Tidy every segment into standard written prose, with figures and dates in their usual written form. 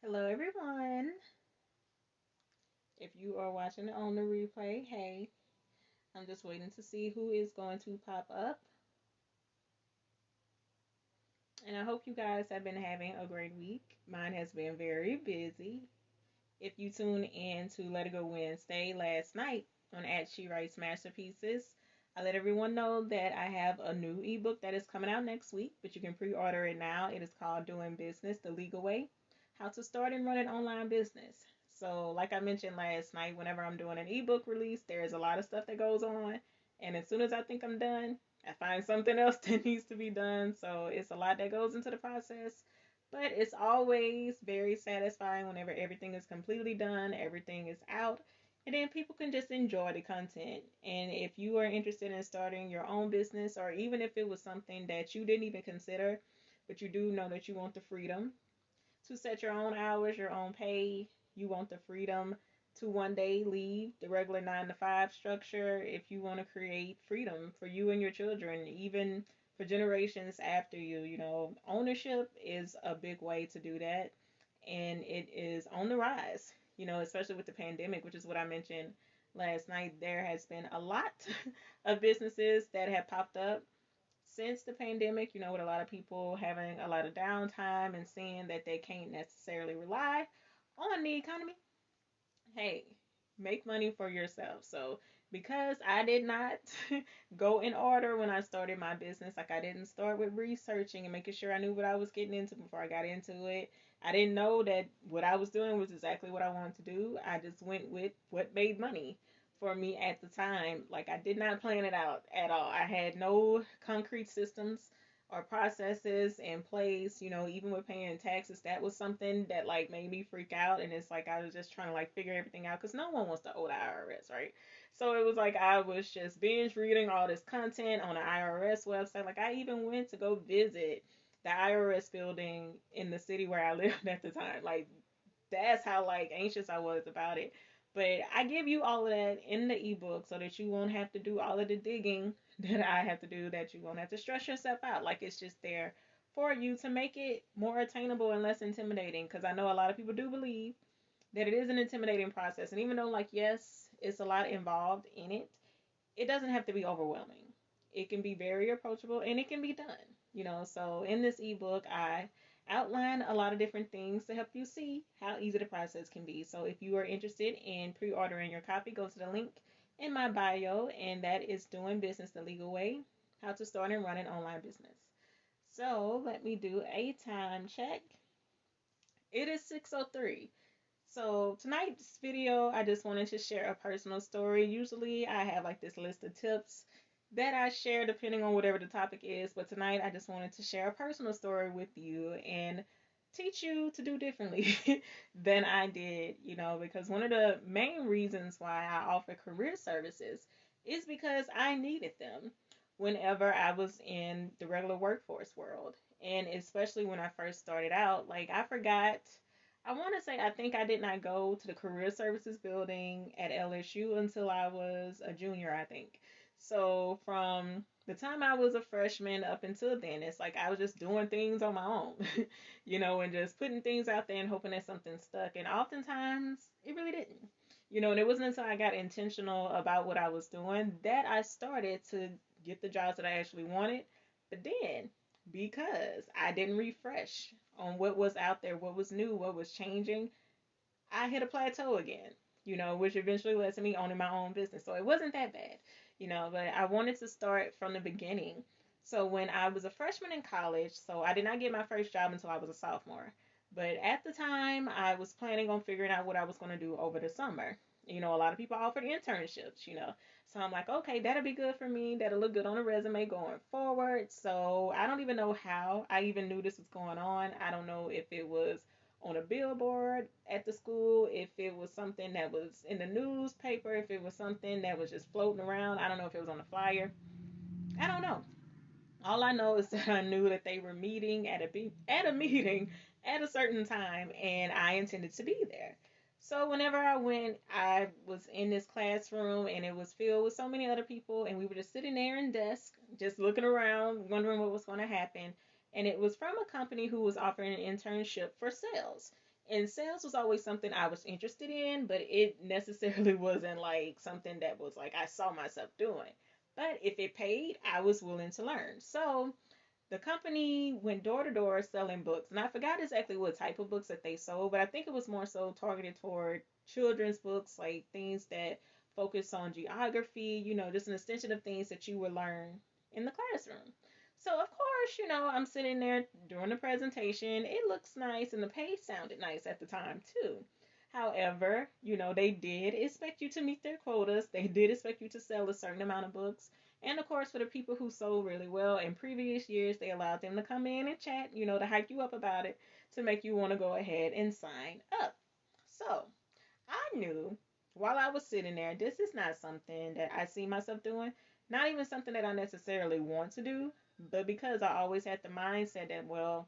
Hello, everyone. If you are watching on the replay, hey, I'm just waiting to see who is going to pop up. And I hope you guys have been having a great week. Mine has been very busy. If you tune in to Let It Go Wednesday last night on At She Writes Masterpieces, I let everyone know that I have a new ebook that is coming out next week, but you can pre-order it now. It is called Doing Business the Legal Way: How to Start and Run an Online Business. So, like I mentioned last night, whenever I'm doing an ebook release, there's a lot of stuff that goes on. And as soon as I think I'm done, I find something else that needs to be done. So, it's a lot that goes into the process. But it's always very satisfying whenever everything is completely done, everything is out, and then people can just enjoy the content. And if you are interested in starting your own business, or even if it was something that you didn't even consider, but you do know that you want the freedom to set your own hours, your own pay, you want the freedom to one day leave the regular 9 to 5 structure, if you want to create freedom for you and your children, even for generations after you, ownership is a big way to do that. And it is on the rise, especially with the pandemic, which is what I mentioned last night. There has been a lot of businesses that have popped up since the pandemic, with a lot of people having a lot of downtime and seeing that they can't necessarily rely on the economy. Hey, make money for yourself. So, because I did not go in order when I started my business, like I didn't start with researching and making sure I knew what I was getting into before I got into it. I didn't know that what I was doing was exactly what I wanted to do. I just went with what made money for me at the time. Like I did not plan it out at all. I had no concrete systems or processes in place, even with paying taxes. That was something that like made me freak out. And it's like I was just trying to like figure everything out because no one wants to owe the IRS, right? So it was like I was just binge reading all this content on the IRS website. Like I even went to go visit the IRS building in the city where I lived at the time. Like that's how like anxious I was about it. But I give you all of that in the ebook so that you won't have to do all of the digging that I have to do, that you won't have to stress yourself out. Like it's just there for you to make it more attainable and less intimidating. Because I know a lot of people do believe that it is an intimidating process. And even though, like, yes, it's a lot involved in it, it doesn't have to be overwhelming. It can be very approachable and it can be done. So in this ebook, I outline a lot of different things to help you see how easy the process can be. So if you are interested in pre-ordering your copy, go to the link in my bio, and that is Doing Business the Legal Way: How to Start and Run an Online Business. So let me do a time check. It is 6:03. So tonight's video, I just wanted to share a personal story. Usually I have like this list of tips that I share depending on whatever the topic is, but tonight I just wanted to share a personal story with you and teach you to do differently than I did, because one of the main reasons why I offer career services is because I needed them whenever I was in the regular workforce world. And especially when I first started out, like I forgot, I want to say, I think I did not go to the career services building at LSU until I was a junior, I think. So from the time I was a freshman up until then, it's like I was just doing things on my own, and just putting things out there and hoping that something stuck. And oftentimes it really didn't. And it wasn't until I got intentional about what I was doing that I started to get the jobs that I actually wanted. But then, because I didn't refresh on what was out there, what was new, what was changing, I hit a plateau again, which eventually led to me owning my own business. So it wasn't that bad, but I wanted to start from the beginning. So when I was a freshman in college, so I did not get my first job until I was a sophomore. But at the time, I was planning on figuring out what I was going to do over the summer. A lot of people offered internships, So I'm like, okay, that'll be good for me. That'll look good on a resume going forward. So I don't even know how I even knew this was going on. I don't know if it was on a billboard at the school, if it was something that was in the newspaper, if it was something that was just floating around. I don't know if it was on a flyer. I don't know. All I know is that I knew that they were meeting at a meeting at a certain time, and I intended to be there. So whenever I went, I was in this classroom, and it was filled with so many other people, and we were just sitting there in desk, just looking around, wondering what was going to happen. And it was from a company who was offering an internship for sales. And sales was always something I was interested in, but it necessarily wasn't like something that was like I saw myself doing. But if it paid, I was willing to learn. So the company went door to door selling books, and I forgot exactly what type of books that they sold, but I think it was more so targeted toward children's books, like things that focus on geography, just an extension of things that you would learn in the classroom. So of course, I'm sitting there doing the presentation. It looks nice and the pay sounded nice at the time too. However, they did expect you to meet their quotas. They did expect you to sell a certain amount of books. And of course, for the people who sold really well in previous years, they allowed them to come in and chat, to hype you up about it, to make you want to go ahead and sign up. So I knew while I was sitting there, this is not something that I see myself doing, not even something that I necessarily want to do, but because I always had the mindset that, well,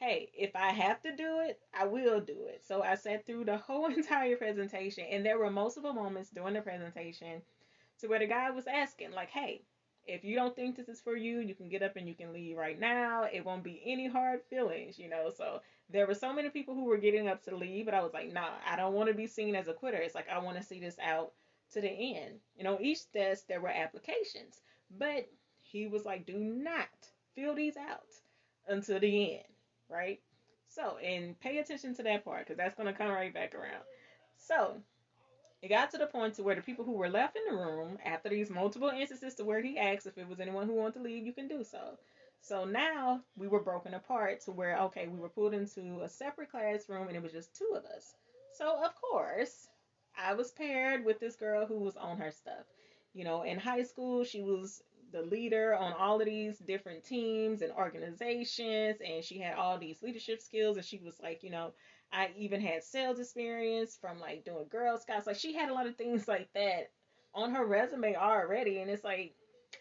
hey, if I have to do it, I will do it. So I sat through the whole entire presentation, and there were multiple moments during the presentation to where the guy was asking, like, hey, if you don't think this is for you, you can get up and you can leave right now. It won't be any hard feelings. So there were so many people who were getting up to leave, but I was like, nah, I don't want to be seen as a quitter. It's like I want to see this out to the end. Each desk there were applications, but he was like, do not fill these out until the end, right? So, and pay attention to that part because that's going to come right back around. So, it got to the point to where the people who were left in the room after these multiple instances to where he asked if it was anyone who wanted to leave, you can do so. So now we were broken apart to where, okay, we were pulled into a separate classroom and it was just two of us. So, of course, I was paired with this girl who was on her stuff. In high school, she was the leader on all of these different teams and organizations, and she had all these leadership skills. And she was like, I even had sales experience from like doing Girl Scouts. Like she had a lot of things like that on her resume already. And it's like,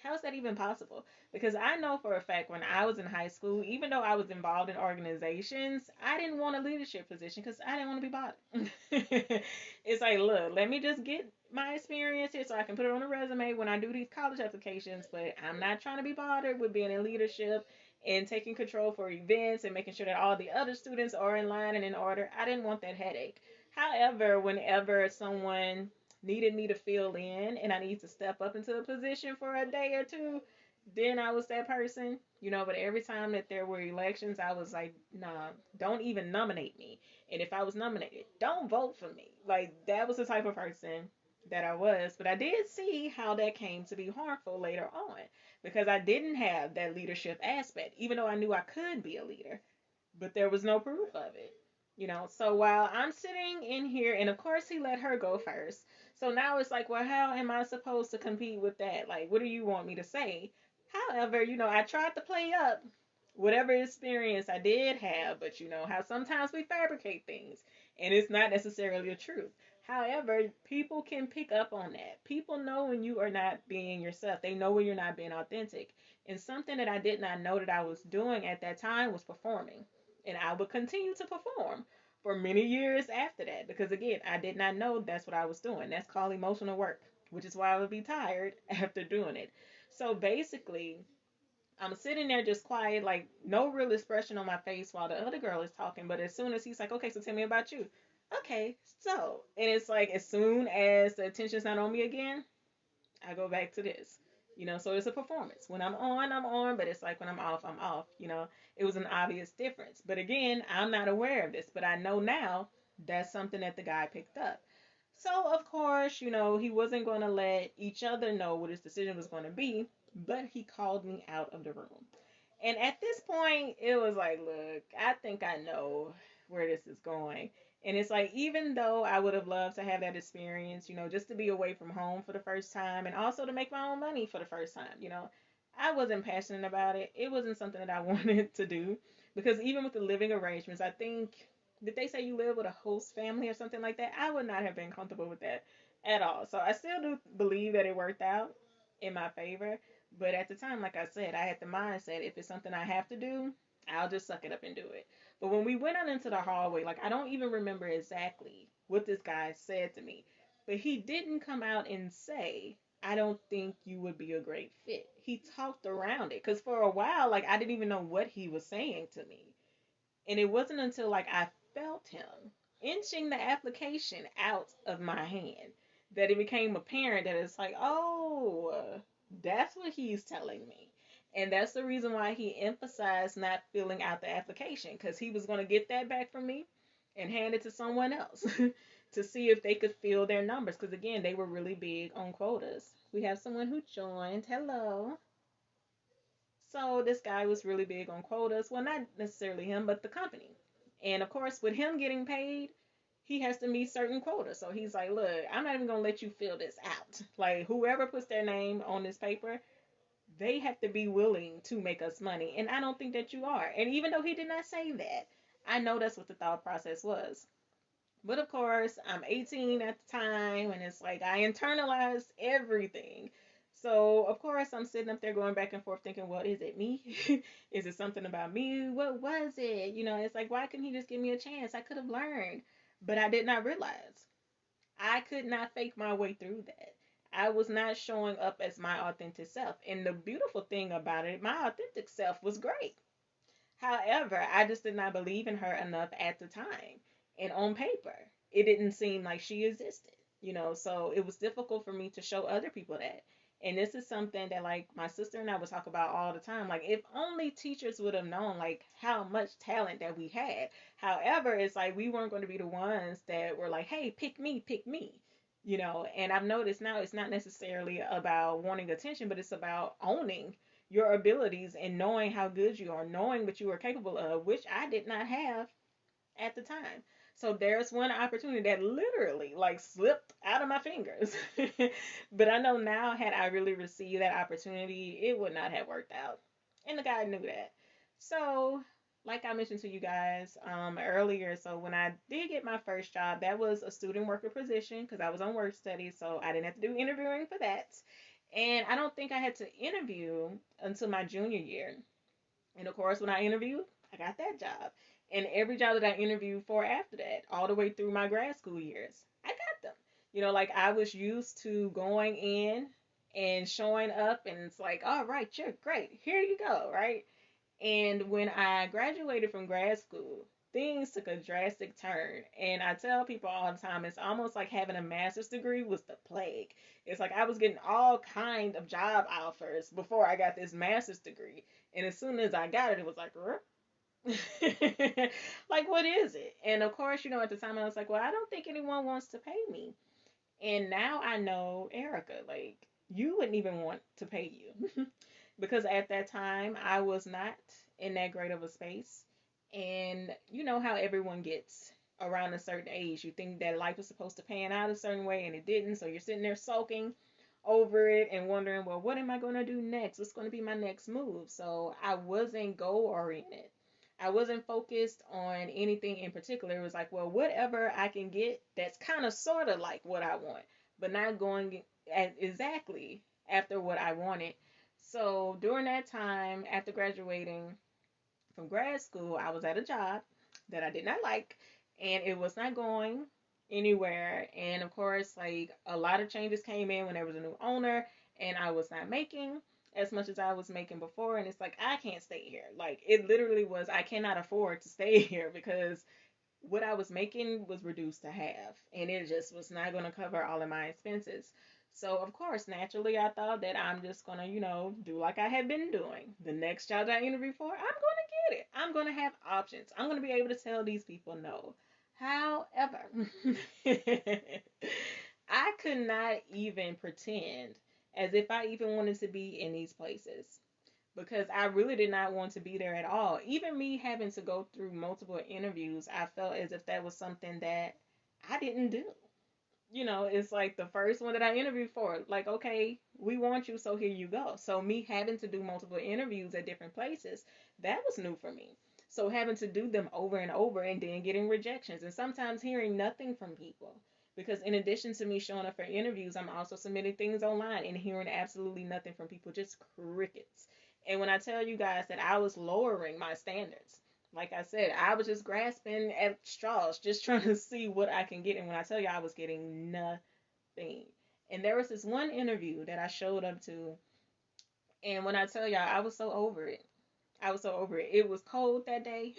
how is that even possible? Because I know for a fact when I was in high school, even though I was involved in organizations, I didn't want a leadership position because I didn't want to be bothered. It's like, look, let me just get my experience here so I can put it on a resume when I do these college applications, but I'm not trying to be bothered with being in leadership and taking control for events and making sure that all the other students are in line and in order. I didn't want that headache. However, whenever someone needed me to fill in and I need to step up into a position for a day or two, then I was that person. But every time that there were elections, I was like, nah, don't even nominate me. And if I was nominated, don't vote for me. Like, that was the type of person that I was. But I did see how that came to be harmful later on because I didn't have that leadership aspect, even though I knew I could be a leader, but there was no proof of it. So while I'm sitting in here, and of course he let her go first. So now it's like, well, how am I supposed to compete with that? Like, what do you want me to say? However, I tried to play up whatever experience I did have, but how sometimes we fabricate things and it's not necessarily the truth. However, people can pick up on that. People know when you are not being yourself. They know when you're not being authentic. And something that I did not know that I was doing at that time was performing. And I would continue to perform for many years after that because, again, I did not know that's what I was doing. That's called emotional work, which is why I would be tired after doing it. So basically, I'm sitting there just quiet, like no real expression on my face while the other girl is talking. But as soon as he's like, okay, so tell me about you. Okay, so, and it's like as soon as the attention's not on me again, I go back to this. So it's a performance. When I'm on, but it's like when I'm off, I'm off. It was an obvious difference. But again, I'm not aware of this, but I know now that's something that the guy picked up. So, of course, he wasn't going to let each other know what his decision was going to be, but he called me out of the room. And at this point, it was like, look, I think I know where this is going. And it's like, even though I would have loved to have that experience, just to be away from home for the first time and also to make my own money for the first time, I wasn't passionate about it. It wasn't something that I wanted to do because even with the living arrangements, I think, did they say you live with a host family or something like that? I would not have been comfortable with that at all. So I still do believe that it worked out in my favor. But at the time, like I said, I had the mindset if it's something I have to do, I'll just suck it up and do it. But when we went out into the hallway, like I don't even remember exactly what this guy said to me. But he didn't come out and say, I don't think you would be a great fit. He talked around it. Because for a while, I didn't even know what he was saying to me. And it wasn't until I felt him inching the application out of my hand that it became apparent that it's like, oh, that's what he's telling me. And that's the reason why he emphasized not filling out the application, because he was going to get that back from me and hand it to someone else to see if they could fill their numbers. Because again, they were really big on quotas. We have someone who joined. Hello. So this guy was really big on quotas. Well, not necessarily him, but the company. And of course, with him getting paid, he has to meet certain quotas. So he's like, look, I'm not even going to let you fill this out. Like, whoever puts their name on this paper, they have to be willing to make us money. And I don't think that you are. And even though he did not say that, I know that's what the thought process was. But of course, I'm 18 at the time, and it's like I internalized everything. So, of course, I'm sitting up there going back and forth thinking, well, is it me? Is it something about me? What was it? You know, it's like, why couldn't he just give me a chance? I could have learned. But I did not realize I could not fake my way through that. I was not showing up as my authentic self. And the beautiful thing about it, my authentic self was great. However, I just did not believe in her enough at the time. And on paper, it didn't seem like she existed, so it was difficult for me to show other people that. And this is something that, like, my sister and I would talk about all the time. Like, if only teachers would have known, like, how much talent that we had. However, it's like we weren't going to be the ones that were like, hey, pick me, pick me. And I've noticed now it's not necessarily about wanting attention, but it's about owning your abilities and knowing how good you are, knowing what you are capable of, which I did not have at the time. So there's one opportunity that literally like slipped out of my fingers. But I know now, had I really received that opportunity, it would not have worked out. And the guy knew that. So, like I mentioned to you guys earlier, so when I did get my first job, that was a student worker position because I was on work study, so I didn't have to do interviewing for that. And I don't think I had to interview until my junior year. And of course, when I interviewed, I got that job. And every job that I interviewed for after that, all the way through my grad school years, I got them. Like I was used to going in and showing up, and it's like, all right, you're great. Here you go, right? And when I graduated from grad school, things took a drastic turn. And I tell people all the time, it's almost like having a master's degree was the plague. It's like I was getting all kind of job offers before I got this master's degree. And as soon as I got it, it was like, like, what is it? And of course, at the time I was like, well, I don't think anyone wants to pay me. And now I know, Erica, like, you wouldn't even want to pay you. Because at that time, I was not in that great of a space. And you know how everyone gets around a certain age. You think that life was supposed to pan out a certain way and it didn't. So you're sitting there sulking over it and wondering, well, what am I going to do next? What's going to be my next move? So I wasn't goal oriented. I wasn't focused on anything in particular. It was like, well, whatever I can get that's kind of sort of like what I want, but not going at exactly after what I wanted. So during that time, after graduating from grad school, I was at a job that I did not like, and it was not going anywhere. And of course, like a lot of changes came in when there was a new owner, and I was not making as much as I was making before. And it's like, I can't stay here. Like, it literally was, I cannot afford to stay here because what I was making was reduced to half, and it just was not going to cover all of my expenses. So, of course, naturally, I thought that I'm just going to, do like I had been doing. The next job that I interview for, I'm going to get it. I'm going to have options. I'm going to be able to tell these people no. However, I could not even pretend as if I even wanted to be in these places because I really did not want to be there at all. Even me having to go through multiple interviews, I felt as if that was something that I didn't do. It's like the first one that I interviewed for, like, okay, we want you, so here you go. So me having to do multiple interviews at different places, that was new for me. So having to do them over and over and then getting rejections and sometimes hearing nothing from people. Because in addition to me showing up for interviews, I'm also submitting things online and hearing absolutely nothing from people, just crickets. And when I tell you guys that I was lowering my standards, like I said, I was just grasping at straws, just trying to see what I can get. And when I tell you I was getting nothing. And there was this one interview that I showed up to. And when I tell y'all, I was so over it. I was so over it. It was cold that day.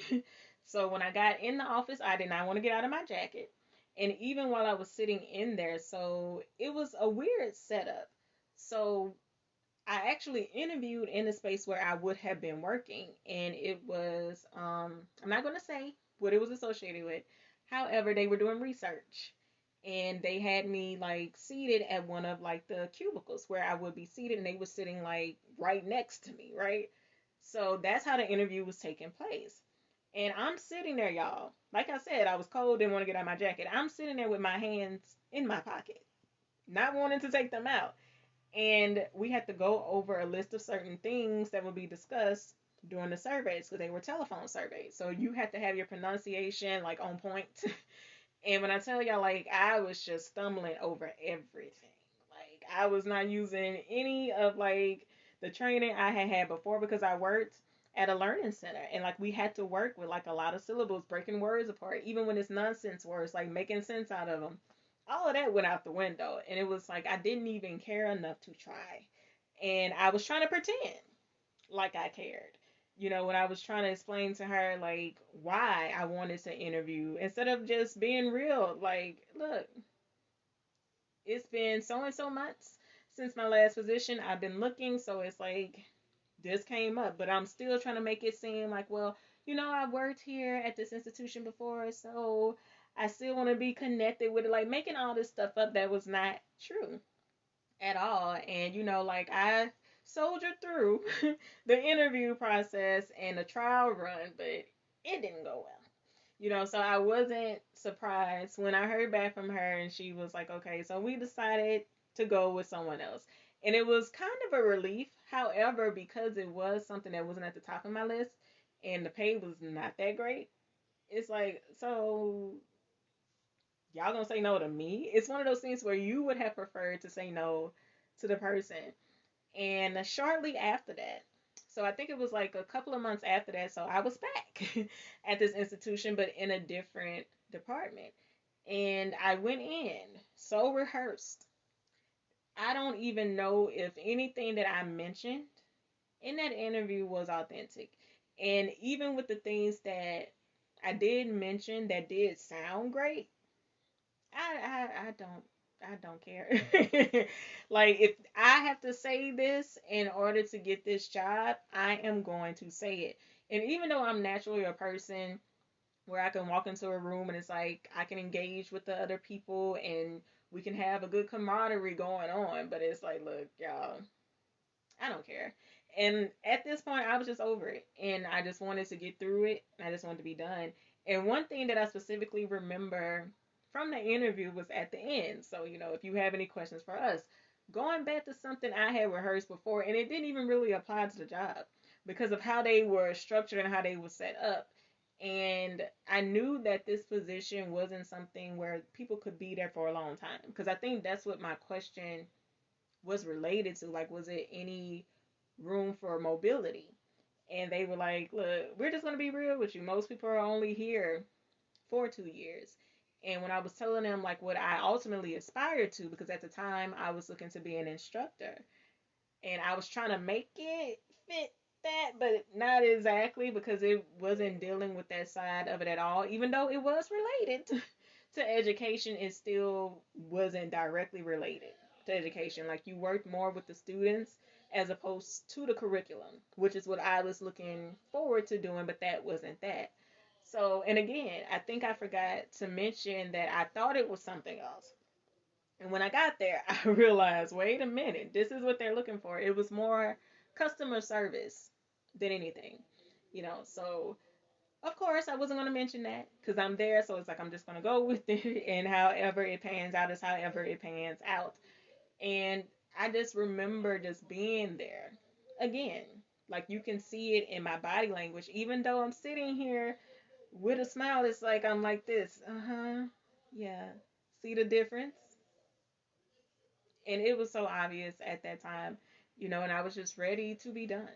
So when I got in the office, I did not want to get out of my jacket. And even while I was sitting in there, so it was a weird setup. So I actually interviewed in a space where I would have been working, and it was I'm not going to say what it was associated with. However, they were doing research, and they had me like seated at one of like the cubicles where I would be seated, and they were sitting like right next to me, right? So that's how the interview was taking place. And I'm sitting there, y'all. Like I said, I was cold, didn't want to get out of my jacket. I'm sitting there with my hands in my pocket, not wanting to take them out. And we had to go over a list of certain things that would be discussed during the surveys because they were telephone surveys. So you had to have your pronunciation like on point. And when I tell y'all, like, I was just stumbling over everything. Like, I was not using any of like the training I had had before because I worked at a learning center and like we had to work with like a lot of syllables, breaking words apart, even when it's nonsense words, like making sense out of them. All of that went out the window, and it was like I didn't even care enough to try, and I was trying to pretend like I cared. When I was trying to explain to her like why I wanted to interview instead of just being real, like, look, it's been so and so months since my last position. I've been looking, so it's like this came up, but I'm still trying to make it seem like, well, I've worked here at this institution before, so I still want to be connected with it, like making all this stuff up that was not true at all. And like I soldiered through the interview process and the trial run, but it didn't go well. So I wasn't surprised when I heard back from her and she was like, okay, so we decided to go with someone else. And it was kind of a relief. However, because it was something that wasn't at the top of my list and the pay was not that great, it's like, so y'all gonna say no to me? It's one of those things where you would have preferred to say no to the person. And shortly after that, so I think it was like a couple of months after that, so I was back at this institution, but in a different department. And I went in so rehearsed. I don't even know if anything that I mentioned in that interview was authentic. And even with the things that I did mention that did sound great, I don't care. Like if I have to say this in order to get this job, I am going to say it. And even though I'm naturally a person where I can walk into a room and it's like I can engage with the other people and we can have a good camaraderie going on, but it's like, look, y'all, I don't care. And at this point, I was just over it, and I just wanted to get through it. I just wanted to be done. And one thing that I specifically remember from the interview was at the end. So, if you have any questions for us, going back to something I had rehearsed before, and it didn't even really apply to the job because of how they were structured and how they were set up. And I knew that this position wasn't something where people could be there for a long time because I think that's what my question was related to. Like, was it any room for mobility? And they were like, look, we're just going to be real with you. Most people are only here for 2 years. And when I was telling them like what I ultimately aspired to, because at the time I was looking to be an instructor and I was trying to make it fit that, but not exactly because it wasn't dealing with that side of it at all. Even though it was related to education, it still wasn't directly related to education. Like you worked more with the students as opposed to the curriculum, which is what I was looking forward to doing, but that wasn't that. So, and again, I think I forgot to mention that I thought it was something else. And when I got there, I realized, wait a minute, this is what they're looking for. It was more customer service than anything, So, of course, I wasn't going to mention that because I'm there. So it's like I'm just going to go with it. And however it pans out is however it pans out. And I just remember just being there again. Like you can see it in my body language. Even though I'm sitting here with a smile, it's like I'm like this. Uh huh. Yeah. See the difference? And it was so obvious at that time, and I was just ready to be done,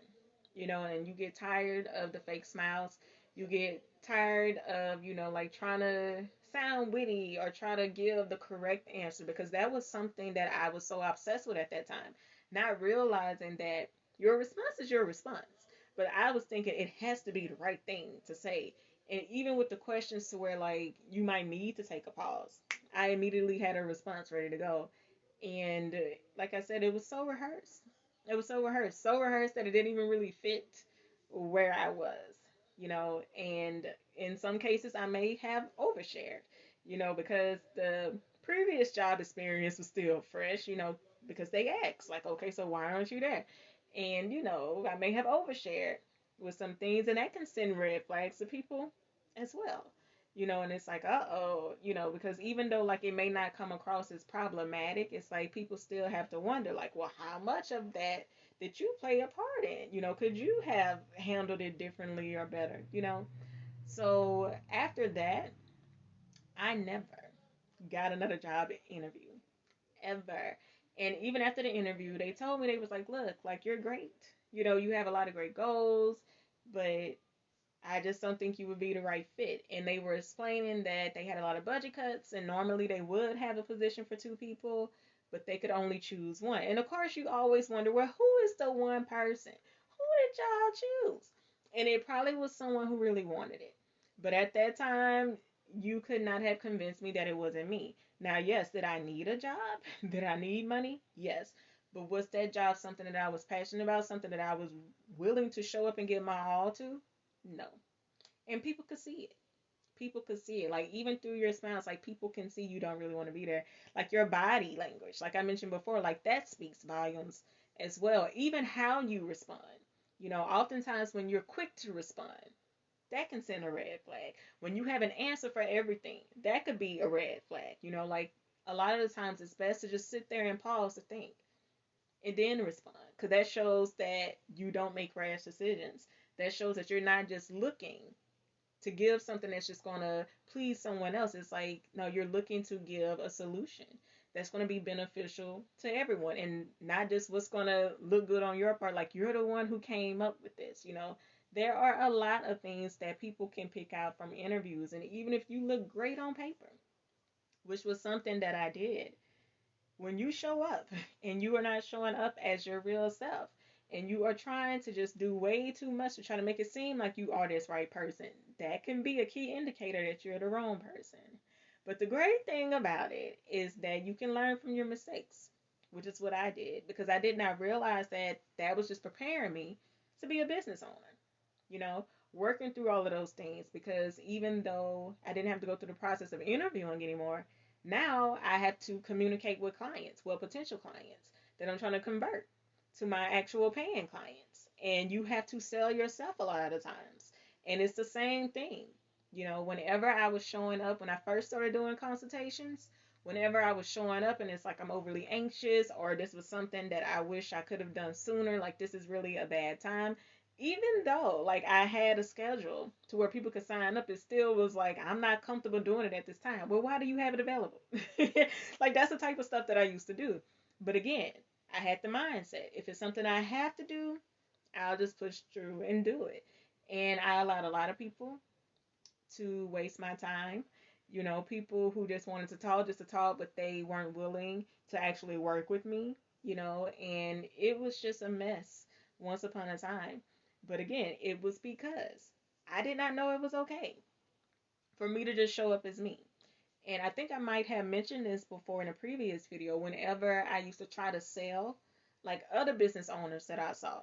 and you get tired of the fake smiles. You get tired of, like trying to sound witty or try to give the correct answer because that was something that I was so obsessed with at that time, not realizing that your response is your response. But I was thinking it has to be the right thing to say. And even with the questions to where like you might need to take a pause, I immediately had a response ready to go. And like I said, it was so rehearsed. It was so rehearsed that it didn't even really fit where I was, And in some cases, I may have overshared, because the previous job experience was still fresh, because they asked, like, okay, so why aren't you there? And, I may have overshared with some things, and that can send red flags to people as well. And it's like, uh-oh, because even though like it may not come across as problematic, it's like people still have to wonder, like, well, how much of that did you play a part in? Could you have handled it differently or better? So after that, I never got another job interview ever. And even after the interview, they told me, they was like, look, like, you're great. You have a lot of great goals, but I just don't think you would be the right fit. And they were explaining that they had a lot of budget cuts, and normally they would have a position for two people, but they could only choose one. And of course, you always wonder, well, who is the one person? Who did y'all choose? And it probably was someone who really wanted it. But at that time, you could not have convinced me that it wasn't me. Now, yes, did I need a job? Did I need money? Yes. But was that job something that I was passionate about, something that I was willing to show up and give my all to? No. And people could see it. People could see it. Like, even through your smiles, like, people can see you don't really want to be there. Like, your body language, like I mentioned before, like, that speaks volumes as well. Even how you respond. Oftentimes when you're quick to respond, that can send a red flag. When you have an answer for everything, that could be a red flag. Like, a lot of the times it's best to just sit there and pause to think and then respond, because that shows that you don't make rash decisions. That shows that you're not just looking to give something that's just going to please someone else. It's like, no, you're looking to give a solution that's going to be beneficial to everyone, and not just what's going to look good on your part, like you're the one who came up with this. There are a lot of things that people can pick out from interviews, and even if you look great on paper, which was something that I did, when you show up and you are not showing up as your real self, and you are trying to just do way too much to try to make it seem like you are this right person, that can be a key indicator that you're the wrong person. But the great thing about it is that you can learn from your mistakes, which is what I did, because I did not realize that that was just preparing me to be a business owner, you know, working through all of those things. Because even though I didn't have to go through the process of interviewing anymore, now I have to communicate with clients, well, potential clients that I'm trying to convert to my actual paying clients. And you have to sell yourself a lot of times. And it's the same thing. Whenever I was showing up, when I first started doing consultations, whenever I was showing up and it's like I'm overly anxious, or this was something that I wish I could have done sooner, like this is really a bad time, even though like I had a schedule to where people could sign up, it still was like, I'm not comfortable doing it at this time. Well, why do you have it available? Like, that's the type of stuff that I used to do. But again, I had the mindset, if it's something I have to do, I'll just push through and do it. And I allowed a lot of people to waste my time. People who just wanted to talk just to talk, but they weren't willing to actually work with me, and it was just a mess once upon a time. But again, it was because I did not know it was okay for me to just show up as me. And I think I might have mentioned this before in a previous video. Whenever I used to try to sell, like other business owners that I saw,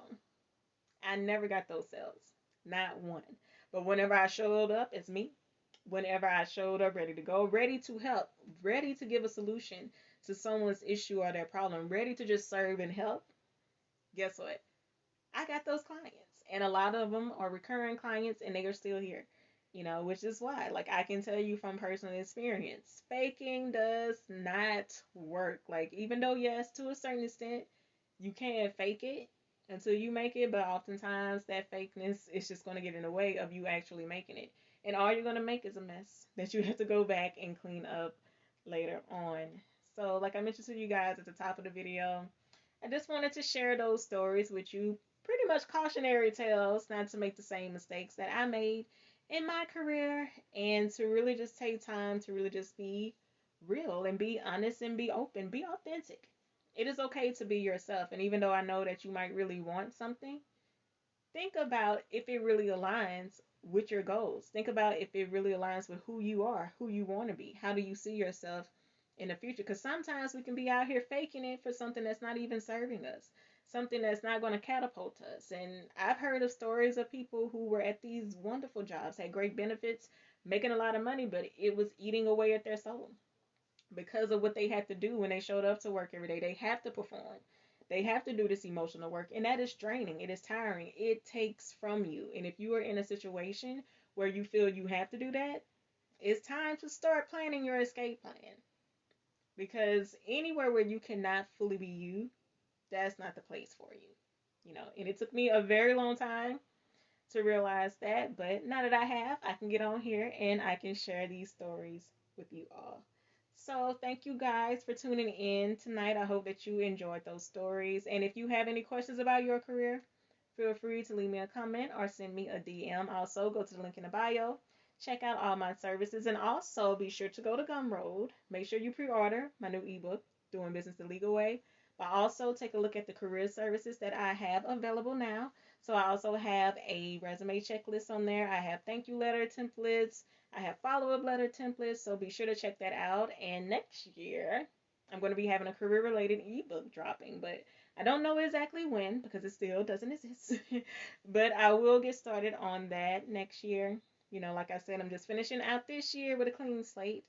I never got those sales. Not one. But whenever I showed up as me, whenever I showed up ready to go, ready to help, ready to give a solution to someone's issue or their problem, ready to just serve and help, guess what? I got those clients. And a lot of them are recurring clients, and they are still here. Which is why, like, I can tell you from personal experience, faking does not work. Like, even though, yes, to a certain extent, you can fake it until you make it, but oftentimes that fakeness is just going to get in the way of you actually making it. And all you're going to make is a mess that you have to go back and clean up later on. So, like I mentioned to you guys at the top of the video, I just wanted to share those stories with you. Pretty much cautionary tales not to make the same mistakes that I made in my career, and to really just take time to really just be real and be honest and be open, be authentic. It is okay to be yourself. And even though I know that you might really want something, think about if it really aligns with your goals. Think about if it really aligns with who you are, who you want to be. How do you see yourself in the future? Because sometimes we can be out here faking it for something that's not even serving us, something that's not going to catapult us. And I've heard of stories of people who were at these wonderful jobs, had great benefits, making a lot of money, but it was eating away at their soul because of what they had to do when they showed up to work every day. They have to perform. They have to do this emotional work, and that is draining. It is tiring. It takes from you. And if you are in a situation where you feel you have to do that, it's time to start planning your escape plan. Because anywhere where you cannot fully be you, that's not the place for you. And it took me a very long time to realize that, but now that I have, I can get on here and I can share these stories with you all. So, thank you guys for tuning in tonight. I hope that you enjoyed those stories. And if you have any questions about your career, feel free to leave me a comment or send me a DM. Also, go to the link in the bio, check out all my services, and also be sure to go to Gumroad. Make sure you pre order my new ebook, Doing Business the Legal Way. But also take a look at the career services that I have available now. So I also have a resume checklist on there. I have thank you letter templates. I have follow-up letter templates. So be sure to check that out. And next year, I'm going to be having a career-related ebook dropping, but I don't know exactly when because it still doesn't exist. But I will get started on that next year. Like I said, I'm just finishing out this year with a clean slate.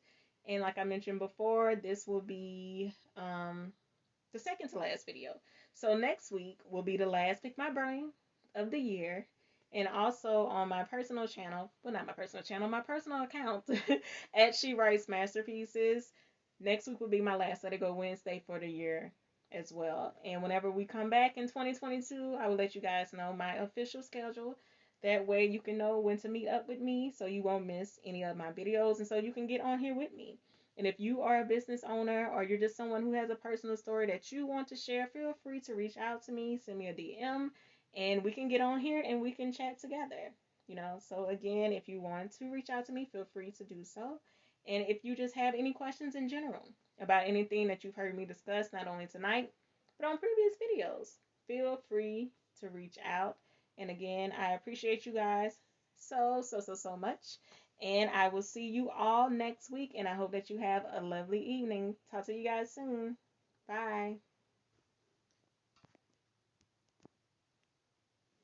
And like I mentioned before, this will be the second to last video. So next week will be the last Pick My Brain of the year. And also on my personal channel, well, not my personal channel, my personal account at She Writes Masterpieces. Next week will be my last Let It Go Wednesday for the year as well. And whenever we come back in 2022, I will let you guys know my official schedule. That way you can know when to meet up with me so you won't miss any of my videos and so you can get on here with me. And if you are a business owner or you're just someone who has a personal story that you want to share, feel free to reach out to me, send me a DM, and we can get on here and we can chat together. So again, if you want to reach out to me, feel free to do so. And if you just have any questions in general about anything that you've heard me discuss, not only tonight, but on previous videos, feel free to reach out. And again, I appreciate you guys so much. And I will see you all next week. And I hope that you have a lovely evening. Talk to you guys soon. Bye.